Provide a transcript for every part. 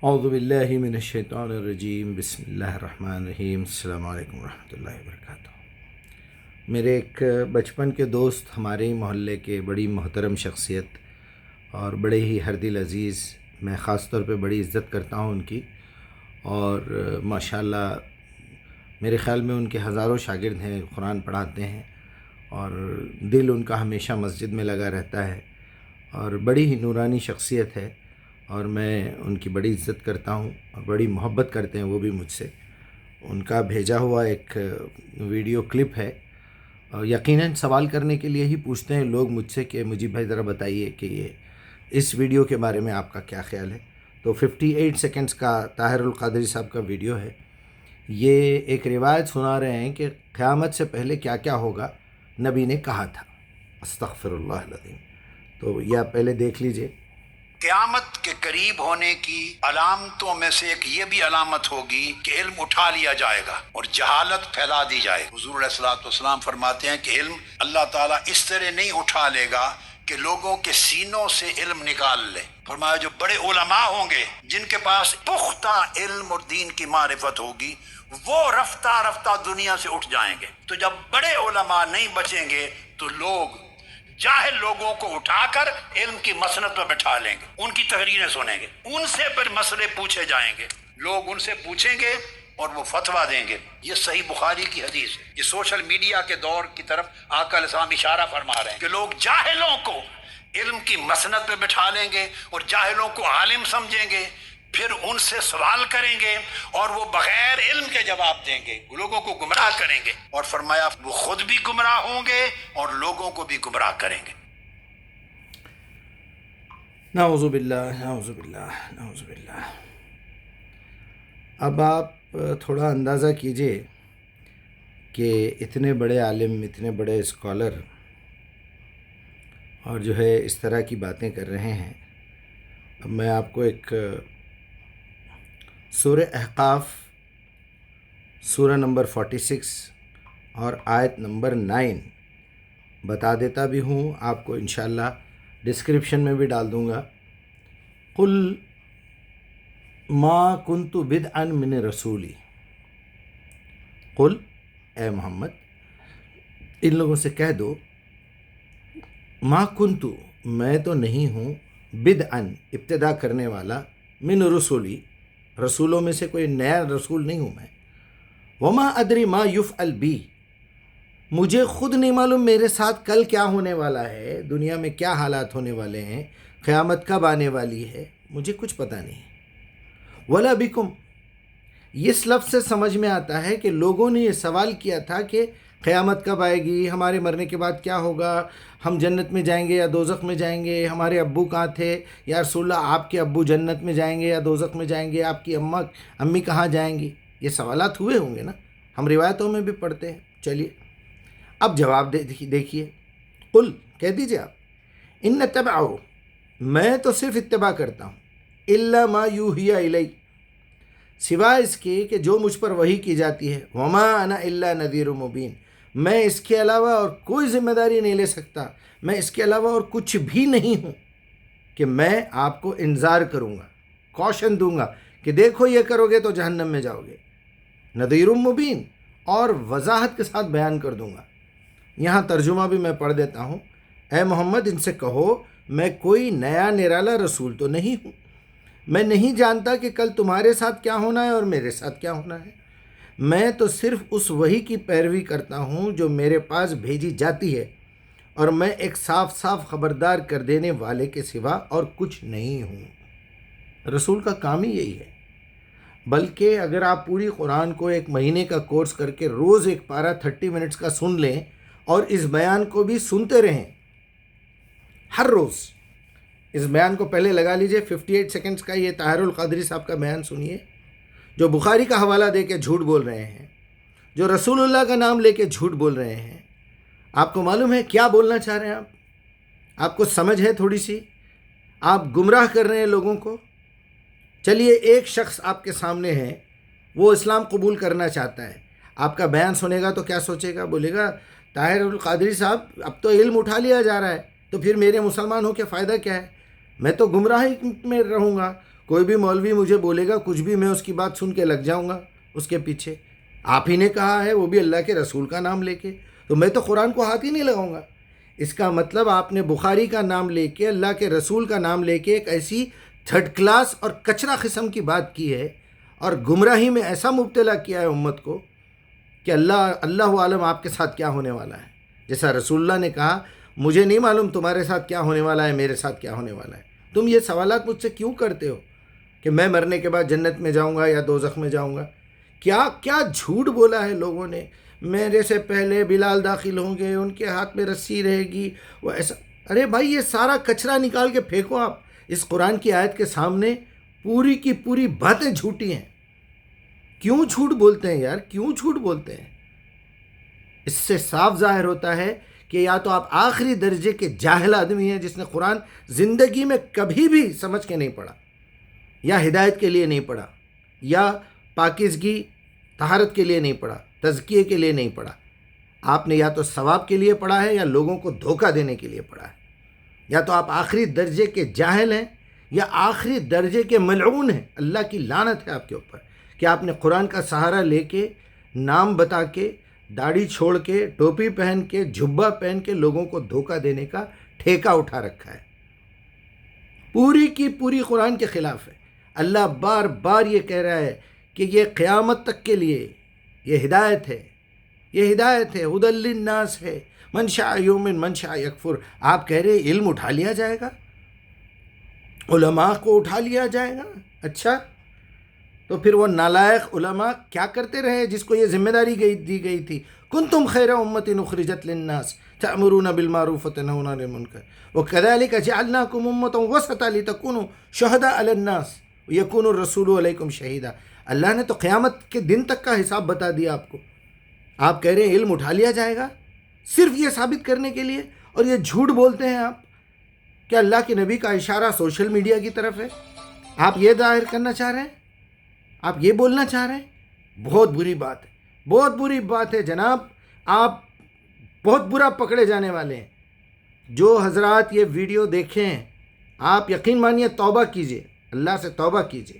اعوذ باللہ من الشیطان الرجیم، بسم اللہ الرحمن الرحیم، السلام علیکم ورحمۃ اللہ وبرکاتہ۔ میرے ایک بچپن کے دوست، ہمارے ہی محلے کے بڑی محترم شخصیت اور بڑے ہی ہر دل عزیز، میں خاص طور پہ بڑی عزت کرتا ہوں ان کی، اور ماشاءاللہ میرے خیال میں ان کے ہزاروں شاگرد ہیں، قرآن پڑھاتے ہیں، اور دل ان کا ہمیشہ مسجد میں لگا رہتا ہے، اور بڑی ہی نورانی شخصیت ہے، اور میں ان کی بڑی عزت کرتا ہوں اور بڑی محبت کرتے ہیں وہ بھی مجھ سے۔ ان کا بھیجا ہوا ایک ویڈیو کلپ ہے، اور یقیناً سوال کرنے کے لیے ہی پوچھتے ہیں لوگ مجھ سے کہ مجھے بھائی ذرا بتائیے کہ یہ اس ویڈیو کے بارے میں آپ کا کیا خیال ہے۔ تو 58 سیکنڈز کا طاہر القادری صاحب کا ویڈیو ہے۔ یہ ایک روایت سنا رہے ہیں کہ قیامت سے پہلے کیا کیا ہوگا، نبی نے کہا تھا۔ استغفر اللہ العظیم۔ تو یہ آپ پہلے دیکھ لیجئے۔ قیامت کے قریب ہونے کی علامتوں میں سے ایک یہ بھی علامت ہوگی کہ علم اٹھا لیا جائے گا اور جہالت پھیلا دی جائے گی۔ حضور علیہ الصلوۃ والسلام فرماتے ہیں کہ علم اللہ تعالیٰ اس طرح نہیں اٹھا لے گا کہ لوگوں کے سینوں سے علم نکال لے۔ فرمایا جو بڑے علماء ہوں گے، جن کے پاس پختہ علم اور دین کی معرفت ہوگی، وہ رفتہ رفتہ دنیا سے اٹھ جائیں گے۔ تو جب بڑے علماء نہیں بچیں گے تو لوگ جاہل لوگوں کو اٹھا کر علم کی مسند پر بٹھا لیں گے، ان کی تقریریں سنیں گے، ان سے پھر مسئلے پوچھے جائیں گے، لوگ ان سے پوچھیں گے اور وہ فتویٰ دیں گے۔ یہ صحیح بخاری کی حدیث ہے۔ یہ سوشل میڈیا کے دور کی طرف آقا علیہ السلام اشارہ فرما رہے ہیں کہ لوگ جاہلوں کو علم کی مسند پہ بٹھا لیں گے اور جاہلوں کو عالم سمجھیں گے، پھر ان سے سوال کریں گے اور وہ بغیر علم کے جواب دیں گے، لوگوں کو گمراہ کریں گے، اور فرمایا وہ خود بھی گمراہ ہوں گے اور لوگوں کو بھی گمراہ کریں گے۔ نعوذ باللہ، نعوذ باللہ، نعوذ باللہ۔ اب آپ تھوڑا اندازہ کیجئے کہ اتنے بڑے عالم، اتنے بڑے اسکالر، اور جو ہے اس طرح کی باتیں کر رہے ہیں۔ اب میں آپ کو ایک سورہ احقاف، سورہ نمبر 46 اور آیت نمبر 9 بتا دیتا بھی ہوں، آپ کو انشاءاللہ ڈسکرپشن میں بھی ڈال دوں گا۔ قل ما کنت بدعا من رسولی، قل اے محمد ان لوگوں سے کہہ دو، ما کنت میں تو نہیں ہوں، بدعا ابتدا کرنے والا، من رسولی رسولوں میں سے کوئی نیا رسول نہیں ہوں میں، وما ادری ما یفعل بی مجھے خود نہیں معلوم میرے ساتھ کل کیا ہونے والا ہے، دنیا میں کیا حالات ہونے والے ہیں، قیامت کب آنے والی ہے، مجھے کچھ پتہ نہیں ہے۔ ولا بکم، اس لفظ سے سمجھ میں آتا ہے کہ لوگوں نے یہ سوال کیا تھا کہ قیامت کب آئے گی، ہمارے مرنے کے بعد کیا ہوگا، ہم جنت میں جائیں گے یا دوزخ میں جائیں گے، ہمارے ابو کہاں تھے، یا رسول اللہ آپ کے ابو جنت میں جائیں گے یا دوزخ میں جائیں گے، آپ کی امی کہاں جائیں گی، یہ سوالات ہوئے ہوں گے نا، ہم روایتوں میں بھی پڑھتے ہیں۔ چلیے اب جواب دیکھیے، قل کہہ دیجئے آپ، ان اتبعو میں تو صرف اتباع کرتا ہوں، الا ما یوحی الی سوائے اس کے کہ جو مجھ پر وحی کی جاتی ہے، وما انا الا نذیر مبین میں اس کے علاوہ اور کوئی ذمہ داری نہیں لے سکتا، میں اس کے علاوہ اور کچھ بھی نہیں ہوں کہ میں آپ کو انذار کروں گا، کوشن دوں گا کہ دیکھو یہ کرو گے تو جہنم میں جاؤ گے، نذیر مبین اور وضاحت کے ساتھ بیان کر دوں گا۔ یہاں ترجمہ بھی میں پڑھ دیتا ہوں۔ اے محمد ان سے کہو میں کوئی نیا نرالا رسول تو نہیں ہوں، میں نہیں جانتا کہ کل تمہارے ساتھ کیا ہونا ہے اور میرے ساتھ کیا ہونا ہے، میں تو صرف اس وحی کی پیروی کرتا ہوں جو میرے پاس بھیجی جاتی ہے، اور میں ایک صاف صاف خبردار کر دینے والے کے سوا اور کچھ نہیں ہوں۔ رسول کا کام ہی یہی ہے، بلکہ اگر آپ پوری قرآن کو ایک مہینے کا کورس کر کے روز ایک پارہ 30 منٹس کا سن لیں اور اس بیان کو بھی سنتے رہیں ہر روز، اس بیان کو پہلے لگا لیجئے 58 سیکنڈز کا، یہ طاہر القادری صاحب کا بیان سنیے جو بخاری کا حوالہ دے کے جھوٹ بول رہے ہیں، جو رسول اللہ کا نام لے کے جھوٹ بول رہے ہیں۔ آپ کو معلوم ہے کیا بولنا چاہ رہے ہیں آپ کو سمجھ ہے تھوڑی سی، آپ گمراہ کر رہے ہیں لوگوں کو۔ چلیے ایک شخص آپ کے سامنے ہے، وہ اسلام قبول کرنا چاہتا ہے، آپ کا بیان سنے گا تو کیا سوچے گا، بولے گا طاہر القادری صاحب اب تو علم اٹھا لیا جا رہا ہے، تو پھر میرے مسلمان ہو کے فائدہ کیا ہے، میں تو گمراہی میں رہوں گا، کوئی بھی مولوی مجھے بولے گا کچھ بھی، میں اس کی بات سن کے لگ جاؤں گا اس کے پیچھے. آپ ہی نے کہا ہے، وہ بھی اللہ کے رسول کا نام لے کے، تو میں تو قرآن کو ہاتھ ہی نہیں لگاؤں گا. اس کا مطلب آپ نے بخاری کا نام لے کے، اللہ کے رسول کا نام لے کے ایک ایسی تھرڈ کلاس اور کچرا قسم کی بات کی ہے، اور گمراہی میں ایسا مبتلا کیا ہے امت کو کہ اللہ عالم آپ کے ساتھ کیا ہونے والا ہے. جیسا رسول اللہ نے کہا، مجھے نہیں معلوم تمہارے ساتھ کیا ہونے والا ہے، میرے ساتھ کیا ہونے والا ہے. تم یہ سوالات مجھ سے کیوں کرتے ہو کہ میں مرنے کے بعد جنت میں جاؤں گا یا دوزخ میں جاؤں گا؟ کیا کیا جھوٹ بولا ہے لوگوں نے. میرے سے پہلے بلال داخل ہوں گے، ان کے ہاتھ میں رسی رہے گی، وہ ایسا. ارے بھائی، یہ سارا کچرا نکال کے پھینکو آپ اس قرآن کی آیت کے سامنے. پوری کی پوری باتیں جھوٹی ہیں. کیوں جھوٹ بولتے ہیں یار، کیوں جھوٹ بولتے ہیں؟ اس سے صاف ظاہر ہوتا ہے کہ یا تو آپ آخری درجے کے جاہل آدمی ہیں جس نے قرآن زندگی میں کبھی بھی سمجھ کے نہیں پڑھا، یا ہدایت کے لیے نہیں پڑھا، یا پاکیزگی طہارت کے لیے نہیں پڑھا، تزکیے کے لیے نہیں پڑھا. آپ نے یا تو ثواب کے لیے پڑھا ہے یا لوگوں کو دھوکہ دینے کے لیے پڑھا ہے. یا تو آپ آخری درجے کے جاہل ہیں یا آخری درجے کے ملعون ہیں. اللہ کی لعنت ہے آپ کے اوپر کہ آپ نے قرآن کا سہارا لے کے، نام بتا کے، داڑھی چھوڑ کے، ٹوپی پہن کے، جھبا پہن کے لوگوں کو دھوکہ دینے کا ٹھیکہ اٹھا رکھا ہے. پوری کی پوری قرآن کے خلاف ہے. اللہ بار بار یہ کہہ رہا ہے کہ یہ قیامت تک کے لیے یہ ہدایت ہے، یہ ہدایت ہے، ہدی للناس ہے، من شاء یؤمن من شاء یکفر. آپ کہہ رہے علم اٹھا لیا جائے گا، علماء کو اٹھا لیا جائے گا. اچھا، تو پھر وہ نالائق علماء کیا کرتے رہے جس کو یہ ذمہ داری دی گئی تھی؟ کنتم خیر امۃ اخرجت للناس تأمرون بالمعروف وتنہون عن المنکر وکذلک جعلناکم امۃ وسطا لتکونوا شہداء علی الناس ویکون الرسول علیکم شہیدا. اللہ نے تو قیامت کے دن تک کا حساب بتا دیا آپ کو. آپ کہہ رہے ہیں علم اٹھا لیا جائے گا صرف یہ ثابت کرنے کے لیے، اور یہ جھوٹ بولتے ہیں آپ کہ اللہ کے نبی کا اشارہ سوشل میڈیا کی طرف ہے. آپ یہ ظاہر کرنا چاہ رہے ہیں، آپ یہ بولنا چاہ رہے ہیں. بہت بری بات ہے، بہت بری بات ہے جناب. آپ بہت برا پکڑے جانے والے ہیں. جو حضرات یہ ویڈیو دیکھیں ہیں، آپ یقین مانیے توبہ کیجئے، اللہ سے توبہ کیجئے.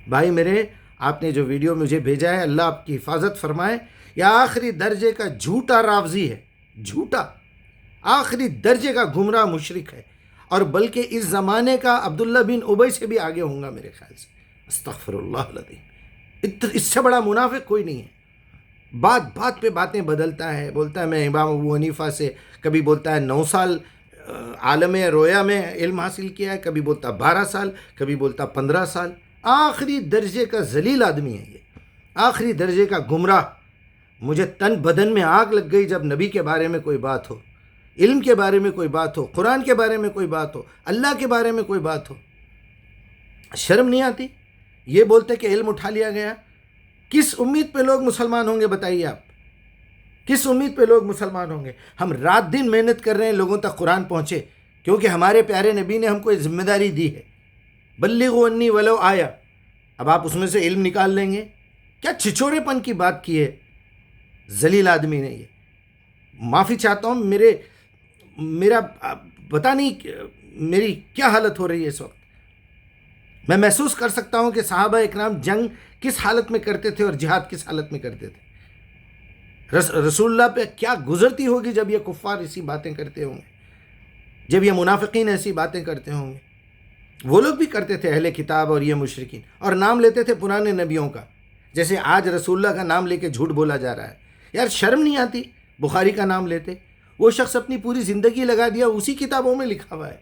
بھائی میرے، آپ نے جو ویڈیو مجھے بھیجا ہے، اللہ آپ کی حفاظت فرمائے. یہ آخری درجے کا جھوٹا راوزی ہے، جھوٹا، آخری درجے کا گمراہ مشرک ہے، اور بلکہ اس زمانے کا عبداللہ بن ابی سے بھی آگے ہوں گا میرے خیال سے. استغفر اللہ العظیم. اس سے بڑا منافق کوئی نہیں ہے. بات بات پہ باتیں بدلتا ہے، بولتا ہے میں امام ابو حنیفہ سے، کبھی بولتا ہے 9 سال عالم رویا میں علم حاصل کیا ہے، کبھی بولتا 12 سال، کبھی بولتا 15 سال. آخری درجے کا ذلیل آدمی ہے یہ، آخری درجے کا گمراہ. مجھے تن بدن میں آگ لگ گئی جب نبی کے بارے میں کوئی بات ہو، علم کے بارے میں کوئی بات ہو، قرآن کے بارے میں کوئی بات ہو، اللہ کے بارے میں کوئی بات ہو. شرم نہیں آتی؟ یہ بولتے کہ علم اٹھا لیا گیا. کس امید پہ لوگ مسلمان ہوں گے بتائیے آپ؟ کس امید پہ لوگ مسلمان ہوں گے؟ ہم رات دن محنت کر رہے ہیں لوگوں تک قرآن پہنچے، کیونکہ ہمارے پیارے نبی نے ہم کو یہ ذمہ داری دی ہے، بلغوا انی ولو آیا. اب آپ اس میں سے علم نکال لیں گے؟ کیا چھچورے پن کی بات کی ہے ذلیل آدمی نے. یہ معافی چاہتا ہوں، میرا پتہ نہیں میری کیا حالت ہو رہی ہے اس وقت. میں محسوس کر سکتا ہوں کہ صحابہ اکرام جنگ کس حالت میں کرتے تھے اور جہاد کس حالت میں کرتے تھے. رسول اللہ پہ کیا گزرتی ہوگی جب یہ کفار ایسی باتیں کرتے ہوں گے، جب یہ منافقین ایسی باتیں کرتے ہوں گے. وہ لوگ بھی کرتے تھے، اہل کتاب اور یہ مشرکین، اور نام لیتے تھے پرانے نبیوں کا، جیسے آج رسول اللہ کا نام لے کے جھوٹ بولا جا رہا ہے. یار شرم نہیں آتی؟ بخاری کا نام لیتے، وہ شخص اپنی پوری زندگی لگا دیا، اسی کتابوں میں لکھا ہوا ہے.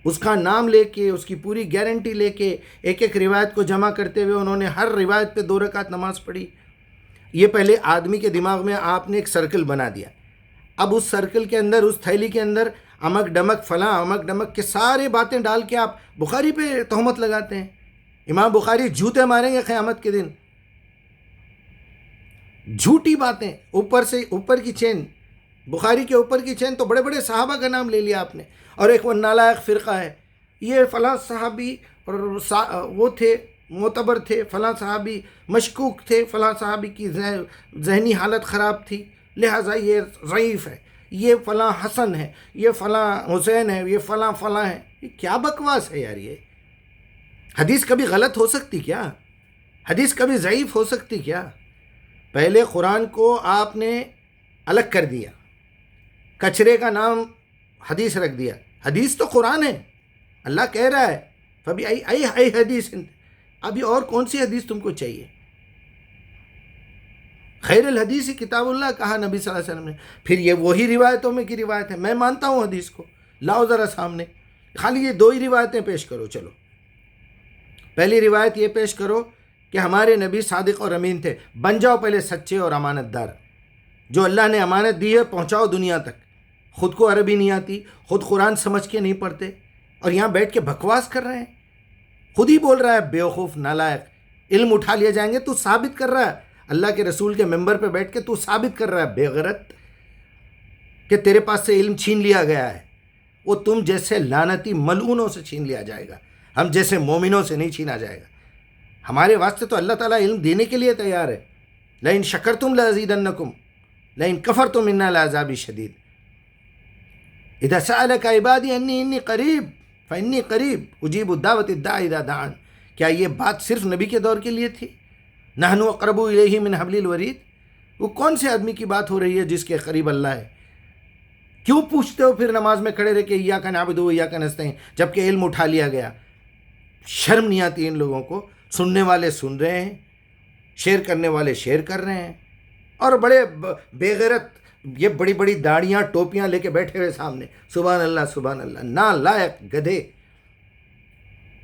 اس کا نام لے کے، اس کی پوری گارنٹی لے کے، ایک ایک روایت کو جمع کرتے ہوئے انہوں نے ہر روایت پہ 2 رکعت نماز پڑھی. یہ پہلے آدمی کے دماغ میں آپ نے ایک سرکل بنا دیا. اب اس سرکل کے اندر، اس تھیلی کے اندر امک ڈمک فلاں امک ڈمک کے سارے باتیں ڈال کے آپ بخاری پہ تہمت لگاتے ہیں. امام بخاری جوتے ماریں گے قیامت کے دن. جھوٹی باتیں، اوپر سے اوپر کی چین، بخاری کے اوپر کی چین تو بڑے بڑے صحابہ کا نام لے لیا آپ نے. اور ایک وہ نالائق فرقہ ہے، یہ فلاں صحابی اور وہ تھے معتبر تھے، فلاں صحابی مشکوک تھے، فلاں صحابی کی ذہنی حالت خراب تھی لہٰذا یہ ضعیف ہے، یہ فلاں حسن ہے، یہ فلاں حسین ہے، یہ فلاں فلاں ہے. یہ کیا بکواس ہے یار. یہ حدیث کبھی غلط ہو سکتی کیا؟ حدیث کبھی ضعیف ہو سکتی کیا؟ پہلے قرآن کو آپ نے الگ کر دیا، کچرے کا نام حدیث رکھ دیا۔ حدیث تو قرآن ہے، اللہ کہہ رہا ہے فبی ای حدیث، ابھی اور کون سی حدیث تم کو چاہیے؟ خیر الحدیث کتاب اللہ کہا نبی صلی اللہ علیہ وسلم نے۔ پھر یہ وہی روایتوں میں کی روایت ہے، میں مانتا ہوں حدیث کو، لاؤ ذرا سامنے، خالی یہ دو ہی روایتیں پیش کرو۔ چلو پہلی روایت یہ پیش کرو کہ ہمارے نبی صادق اور امین تھے، بن جاؤ پہلے سچے اور امانت دار، جو اللہ نے امانت دی ہے پہنچاؤ دنیا تک۔ خود کو عربی نہیں آتی، خود قرآن سمجھ کے نہیں پڑھتے، اور یہاں بیٹھ کے بکواس کر رہے ہیں۔ خود ہی بول رہا ہے بیوقوف نالائق، علم اٹھا لیے جائیں گے، تو ثابت کر رہا ہے اللہ کے رسول کے ممبر پہ بیٹھ کے، تو ثابت کر رہا ہے بے غیرت کہ تیرے پاس سے علم چھین لیا گیا ہے۔ وہ تم جیسے لعنتی ملعونوں سے چھین لیا جائے گا، ہم جیسے مومنوں سے نہیں چھینا جائے گا۔ ہمارے واسطے تو اللہ تعالیٰ علم دینے کے لیے تیار ہے۔ لئن شکرتم لازیدنکم لئن کفرتم ان العذاب شدید۔ اذا سألک عبادی انی قریب فانی قریب اجیب الدعوۃ الداعی اذا دعان۔ کیا یہ بات صرف نبی کے دور کے لیے تھی؟ نحن اقرب الیہ من حبل الورید۔ وہ کون سے آدمی کی بات ہو رہی ہے جس کے قریب اللہ ہے؟ کیوں پوچھتے ہو پھر نماز میں کھڑے رہ کے ایاک نعبد و ایاک نستعین، جبکہ علم اٹھا لیا گیا؟ شرم نہیں آتی ان لوگوں کو؟ سننے والے سن رہے ہیں، شیئر کرنے والے شیئر کر رہے ہیں، اور بڑے بے غیرت یہ بڑی بڑی داڑیاں ٹوپیاں لے کے بیٹھے ہوئے سامنے، سبحان اللہ سبحان اللہ، نالائق گدھے،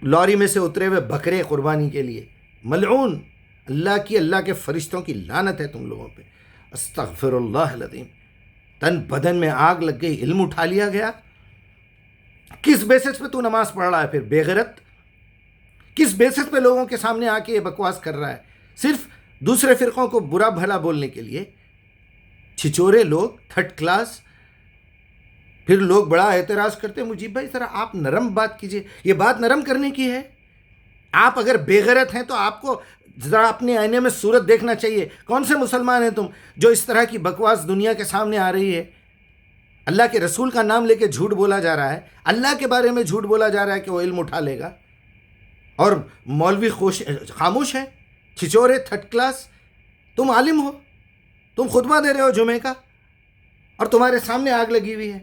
لوری میں سے اترے ہوئے بکرے قربانی کے لیے، ملعون۔ اللہ کے فرشتوں کی لعنت ہے تم لوگوں پہ۔ استغفر اللہ العظیم۔ تن بدن میں آگ لگ گئی، علم اٹھا لیا گیا۔ کس بیسس پہ تو نماز پڑھ رہا ہے پھر بے غیرت؟ کس بیسس پہ لوگوں کے سامنے آ کے یہ بکواس کر رہا ہے؟ صرف دوسرے فرقوں کو برا بھلا بولنے کے لیے؟ چھچورے لوگ، تھرڈ کلاس۔ پھر لوگ بڑا اعتراض کرتے ہیں، مجیب بھائی ذرا آپ نرم بات کیجئے، یہ بات نرم کرنے کی ہے؟ آپ اگر بے غیرت ہیں تو آپ کو ذرا اپنے آئینے میں صورت دیکھنا چاہیے۔ کون سے مسلمان ہیں تم جو اس طرح کی بکواس دنیا کے سامنے آ رہی ہے؟ اللہ کے رسول کا نام لے کے جھوٹ بولا جا رہا ہے، اللہ کے بارے میں جھوٹ بولا جا رہا ہے کہ وہ علم اٹھا لے گا، اور مولوی خاموش ہے، چھچورے تھرڈ کلاس۔ تم عالم ہو، تم خطبہ دے رہے ہو جمعے کا، اور تمہارے سامنے آگ لگی ہوئی ہے۔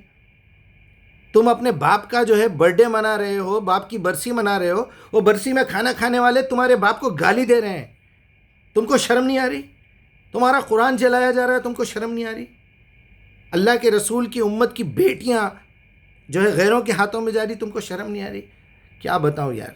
تم اپنے باپ کا جو ہے برتھ ڈے منا رہے ہو، باپ کی برسی منا رہے ہو، وہ برسی میں کھانا کھانے والے تمہارے باپ کو گالی دے رہے ہیں، تم کو شرم نہیں آ رہی؟ تمہارا قرآن جلایا جا رہا ہے، تم کو شرم نہیں آ رہی؟ اللہ کے رسول کی امت کی بیٹیاں جو ہے غیروں کے ہاتھوں میں جا رہی، تم کو شرم نہیں آ رہی؟ کیا بتاؤں یار۔